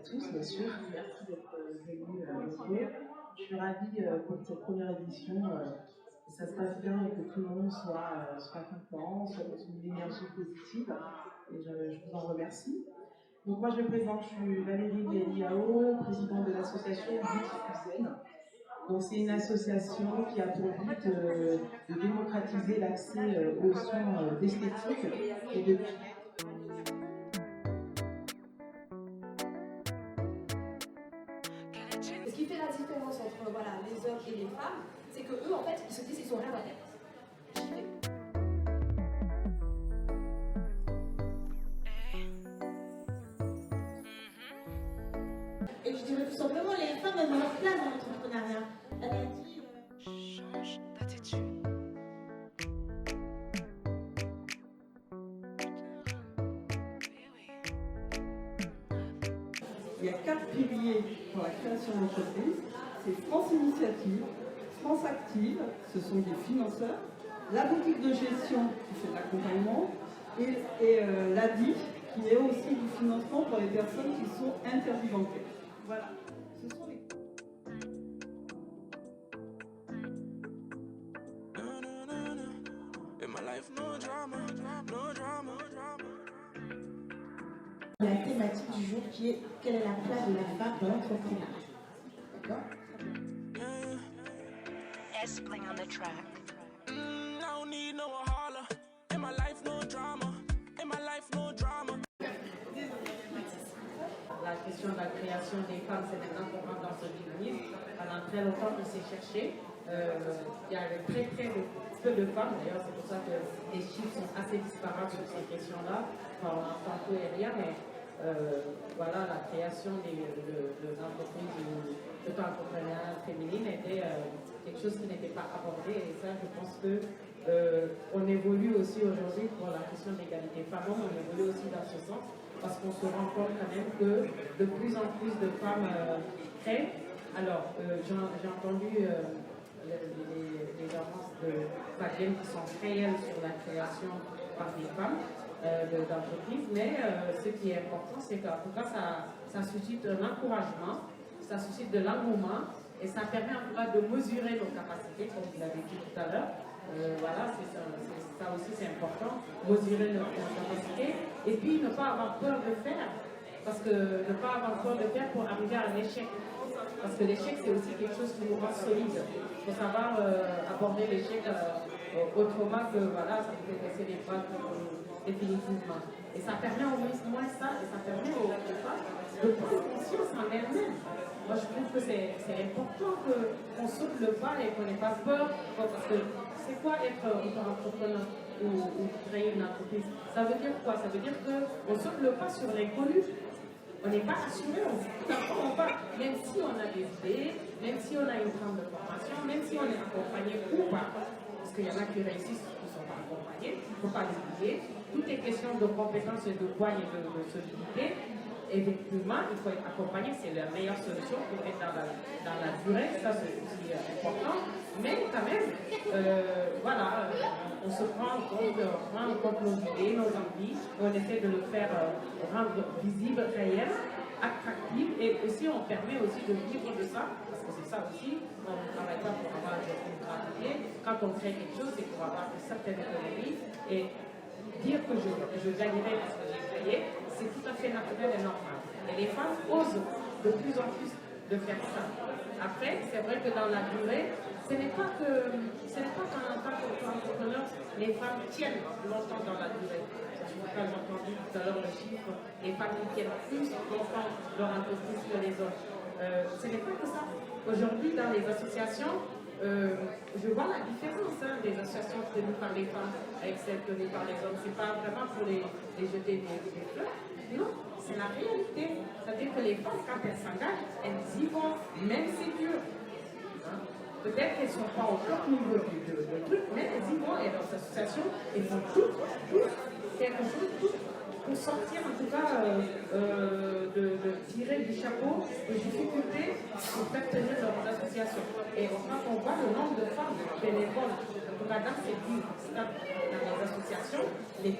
tous, bien sûr. Merci d'être venus nombreux. Je suis ravie pour cette première édition. Ça se passe bien et que tout le monde soit content, soit dans une énergie positive. Et je vous en remercie. Donc moi je me présente, je suis Valérie Liao, présidente de l'association Beauty. Donc c'est une association qui a pour but de démocratiser l'accès aux soins d'esthétique et de... Ce qui fait la différence entre les hommes et les femmes, c'est que eux en fait ils se disent ils sont rien à faire. J'y vais. Et je dirais tout simplement, les femmes elles ont leur place dans l'entrepreneuriat. Elle a dit change d'attitude. Il y a 4 piliers pour la création d'entreprise. C'est France Initiative, France Active, ce sont des financeurs, la boutique de gestion qui fait de l'accompagnement et l'ADI qui est aussi du financement pour les personnes qui sont interdites bancaires. Voilà. Ce sont les... la thématique du jour qui est quelle est la place de la femme dans l'entrepreneuriat. D'accord? S-Bling on the track. La question de la création des femmes, c'est maintenant qu'on rentre dans ce dynamisme. Pendant très longtemps, on s'est cherché. Il y avait très peu de femmes, d'ailleurs, c'est pour ça que les chiffres sont assez disparates sur ces questions-là. Enfin, on entend peu et rien, mais voilà, la création de l'entreprise auto-entrepreneuriale féminine était quelque chose qui n'était pas abordé. Et ça, je pense que on évolue aussi aujourd'hui pour la question de l'égalité femmes-hommes, on évolue aussi dans ce sens. Parce qu'on se rend compte quand même que de plus en plus de femmes créent. Alors, j'ai entendu les avances de Fabienne qui sont réelles sur la création par des femmes d'entreprises, mais ce qui est important, c'est qu'en tout cas, ça suscite un encouragement, ça suscite de l'engouement, et ça permet en tout cas de mesurer nos capacités, comme vous l'avez dit tout à l'heure. Voilà, ça aussi c'est important, mesurer nos capacités et puis ne pas avoir peur de faire, parce que ne pas avoir peur de faire pour arriver à un échec, parce que l'échec c'est aussi quelque chose qui nous rend solide. Il faut savoir aborder l'échec autrement que voilà, ça peut laisser les bras définitivement. Et ça permet au moins ça, et ça permet aux femmes de prendre conscience en elles-mêmes. Moi je trouve que c'est important qu'on saute le pas et qu'on n'ait pas peur, parce que c'est quoi être auto-entrepreneur ou créer une entreprise? Ça veut dire quoi? Ça veut dire qu'on saute le pas sur l'inconnu. On n'est pas assuré, on va, même si on a des idées, même si on a une trame de formation, même si on est accompagné ou pas, parce qu'il y en a qui réussissent qui ne sont pas accompagnés, il ne faut pas les oublier. Tout est question de compétences et de poigne et de solidité. Effectivement, il faut être accompagné, c'est la meilleure solution pour être dans la durée, ça c'est aussi important. Mais quand même, voilà, on se prend en compte nos idées, nos envies, on essaie de le faire rendre visible, réel, attractif, et aussi on permet aussi de vivre de ça, parce que c'est ça aussi, on ne travaille pas pour avoir une gratuité. Quand on crée quelque chose, c'est pour avoir une certaine économie, et dire que je gagnerai parce que j'ai créé, c'est tout à fait naturel et normal. Et les femmes osent de plus en plus de faire ça. Après, c'est vrai que dans la durée, ce n'est pas qu'en tant qu'entrepreneur, les femmes tiennent longtemps dans la durée. C'est pour ça que j'ai entendu tout à l'heure le chiffre, les femmes qui tiennent plus longtemps leur entreprise que les hommes. Ce n'est pas que ça. Aujourd'hui, dans les associations, je vois la différence des associations tenues par les femmes avec celles tenues par les hommes. Ce n'est pas vraiment pour les jeter des fleurs. Non, c'est la réalité. C'est-à-dire que les femmes, quand elles s'engagent, elles y vont, même si c'est dur. Peut-être qu'elles ne sont pas au top niveau du truc, mais elles y vont, et leurs associations, elles font tout, quelque chose, tout, pour sortir en tout cas de tirer du chapeau les difficultés pour faire tenir leurs associations. Et quand on voit le nombre de femmes bénévoles, en tout cas dans ces villes, dans les associations,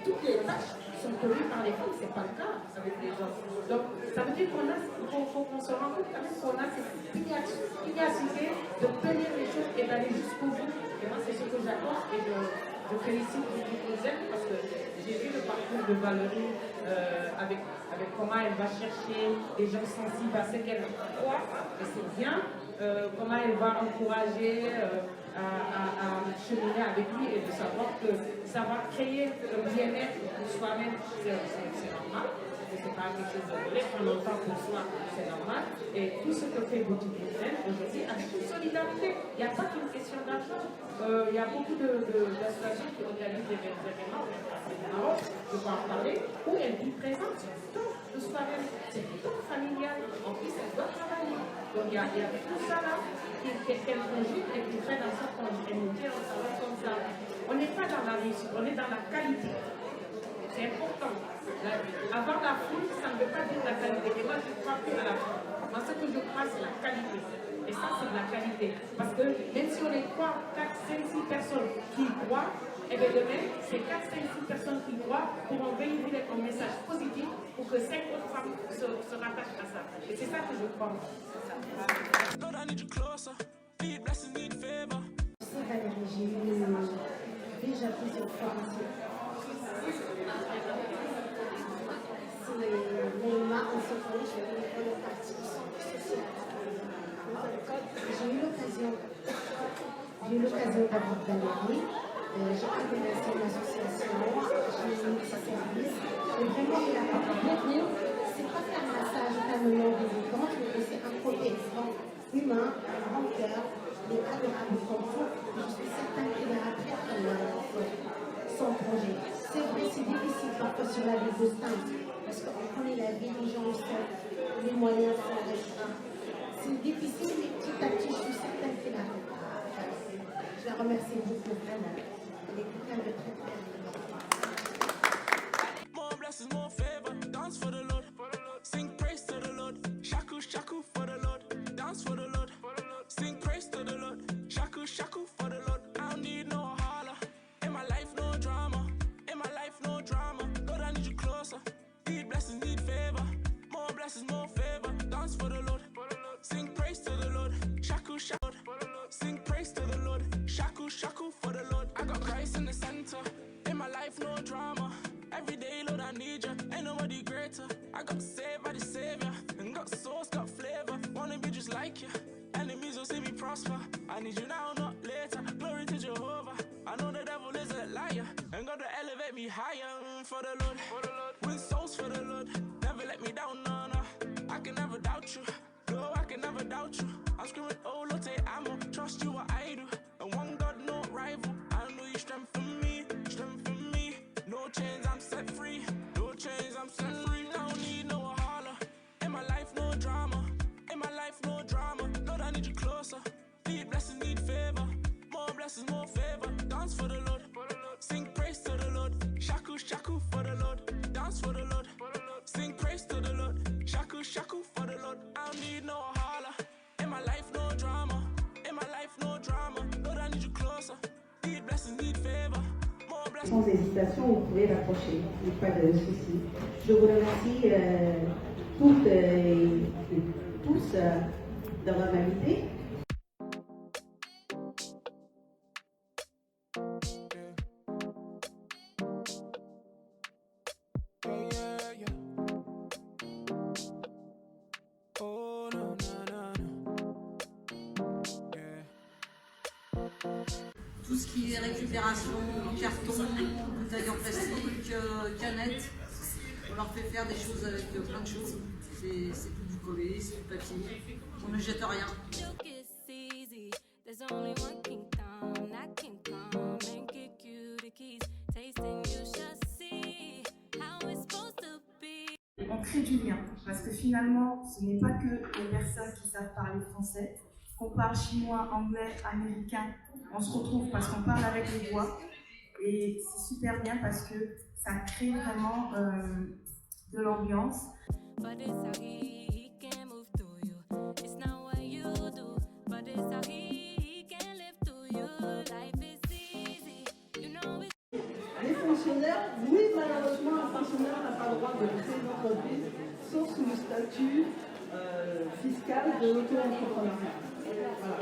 toutes les tâches sont tenus par les femmes, c'est pas le cas avec les hommes. Donc, ça veut dire qu'on se rend compte quand même qu'on a cette pugnacité de tenir les choses et d'aller jusqu'au bout. Et moi, c'est ce que j'apporte et je félicite Joseph parce que j'ai vu le parcours de Valérie avec comment elle va chercher des gens sensibles à ce qu'elle croit, et c'est bien, comment elle va encourager à cheminer avec lui et de savoir que ça va créer un bien-être pour soi-même, c'est normal. C'est pas quelque chose de vrai, prendre le temps pour soi, c'est normal. Et tout ce que fait Boutique Bruxelles aujourd'hui, avec toute solidarité, il n'y a pas qu'une question d'argent. Il y a beaucoup d'associations qui organisent des événements, au Maroc, je peux en parler, où elle dit présente son temps de soi-même, c'est du temps familial. En plus, elle doit travailler. Donc il y a tout ça là qu'elle conjugue et qui fait dans sorte qu'elle nous dit en savoir comme ça. On n'est pas dans la réussite, on est dans la qualité. C'est important. Avoir la foule, ça ne veut pas dire la qualité. Et moi, je ne crois plus à la foule. Moi, ce que je crois, c'est la qualité. Et ça, c'est de la qualité. Parce que même si on est 3, 4, 5, 6 personnes qui croient, et bien demain, ces 4, 5, 6 personnes qui croient pourront véhiculer un message positif pour que 5 autres femmes se rattachent à ça. Et c'est ça que je crois. Valérie, j'ai eu déjà plusieurs formations. Néma, on se connaît, je vais dans le parti social. J'ai eu l'occasion d'avoir Valérie. J'ai adhéré à une association, j'ai eu ses services. Et vraiment, il a beaucoup. C'est pas faire un massage permanent des étangs, mais c'est un côté humain, un grand cœur, et adorable comme tout. Je suis certaine qu'il ira très très loin son projet. C'est vrai, c'est difficile parfois sur la vie de Stein, parce qu'on connaît la vie, les gens sont, les moyens sont restreints. C'est difficile, mais petit à petit, je suis certaine qu'il arrivera. Je la remercie beaucoup, vraiment. Elle est quelqu'un de très très important. More blessings, more favor, dance for the Lord. Sing praise to the Lord. Shaku, shaku for the Lord. Dance for the Lord. Sing praise to the Lord. Shaku, shaku for the Lord. I don't need no holler. In my life, no drama. In my life, no drama. Lord, I need you closer. Need blessings, need favor. More blessings, more favor. Dance for the Lord. Sing praise to the Lord. Shaku, shaku. Sing praise to the Lord. Shaku, shaku for the Lord. I got Christ in the center. In my life, no drama. Every day, Lord, I need you. Ain't nobody greater. I got saved by the Savior. And got sauce, got flavor. Wanna be just like you. Enemies will see me prosper. I need you now, not later. Glory to Jehovah. I know the devil is a liar. And God to elevate me higher for the Lord. Win souls for the Lord. Never let me down, no, no. I can never doubt you. No, I can never doubt you. I'm screaming, oh, Lord, say I'ma trust you what I do. And one God, no rival. I know you strengthen me, strengthen me. No chains, I'm set free. No chains, I'm set free. I don't need no holler. In my life, no drama. In my life, no drama. Lord, I need you closer. Need blessings, need favor. More blessings, more favor. Dance for the Lord. Sing praise to the Lord. Shaku, shaku for the Lord. Dance for the Lord. Sing praise to the Lord. Shaku, shaku for the Lord. I don't need no holler. In my life, no drama. In my life, no drama. Lord, I need you closer. Need blessings, need favor. More blessings. Sans hésitation, vous pouvez rapprocher, il n'y a pas de souci. Je vous remercie toutes et tous d'avoir invité. Tout ce qui est récupération, carton, bouteilles en plastique, canettes, on leur fait faire des choses avec plein de choses. C'est tout du collé, c'est du papier, on ne jette rien. On crée du lien, parce que finalement, ce n'est pas que les personnes qui savent parler français, qu'on parle chinois, anglais, américain, on se retrouve parce qu'on parle avec les voix et c'est super bien parce que ça crée vraiment de l'ambiance. pensionnaire, oui, malheureusement, un pensionnaire n'a pas le droit de créer une entreprise, sauf sous le statut fiscal de l'auto-entrepreneuriat. Voilà.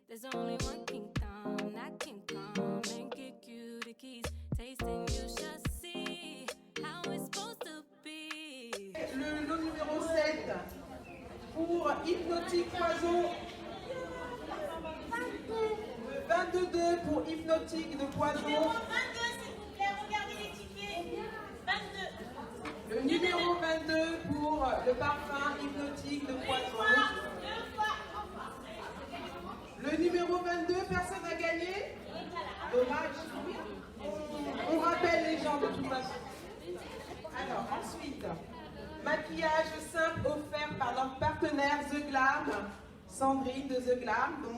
There's only one kingdom, that can come and get you the keys. Tasting, you shall see how it's supposed to be. Le lot numéro 7 pour Hypnotique Poison. Le 22 pour Hypnotique de Poison. Numéro 22, s'il vous plaît, regardez les tickets. 22. Le numéro 22 pour le parfum Hypnotique de Poison. Le numéro 22, personne n'a gagné? Dommage. On rappelle les gens de toute façon. Alors, ensuite, maquillage simple offert par leur partenaire The Glam, Sandrine de The Glam. Donc,